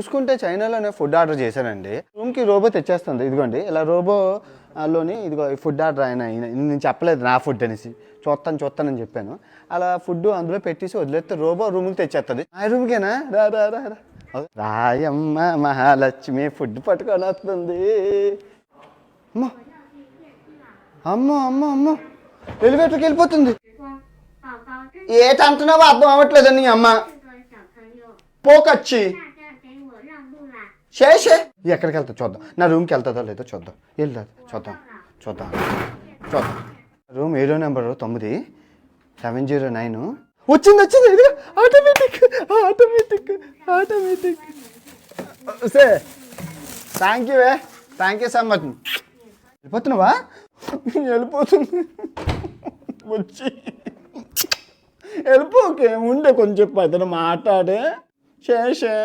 చూసుకుంటే చైనాలోనే food order చేశానండి. రూమ్కి రోబో తెచ్చేస్తుంది. ఇదిగోండి ఇలా రోబో లోని ఇదిగో ఫుడ్ ఆర్డర్ ఆయన నేను చెప్పలేదు నా ఫుడ్ అనేసి, చూస్తానని చెప్పాను. అలా ఫుడ్ అందులో పెట్టేసి వదిలేస్తే రోబో రూమ్కి తెచ్చేస్తుంది. ఆ రూమ్కేనా రా రా రా రా రాయమ్మ మహాలక్ష్మి ఫుడ్ పట్టుకొని వస్తుంది. అమ్మో అమ్మో అమ్మో అమ్మో ఎలివేటర్కి వెళ్ళిపోతుంది. ఏటంటున్నావో అర్థం అవ్వట్లేదు నీ అమ్మ. పోకొచ్చి శేషే ఎక్కడికి వెళ్తా చూద్దాం. నా రూమ్కి వెళ్తుందో లేదో చూద్దాం. వెళ్తా చూద్దాం చూద్దాం చూద్దాం. రూమ్ 7వ నెంబరు 9709. వచ్చింది ఇది automatic automatic automatic. Say thank you so much. వెళ్ళిపోతున్నావా? వెళ్ళిపోతుంది. వచ్చి వెళ్ళిపోకే ఉండే కొంచెం అతను మాట్లాడే శేషే.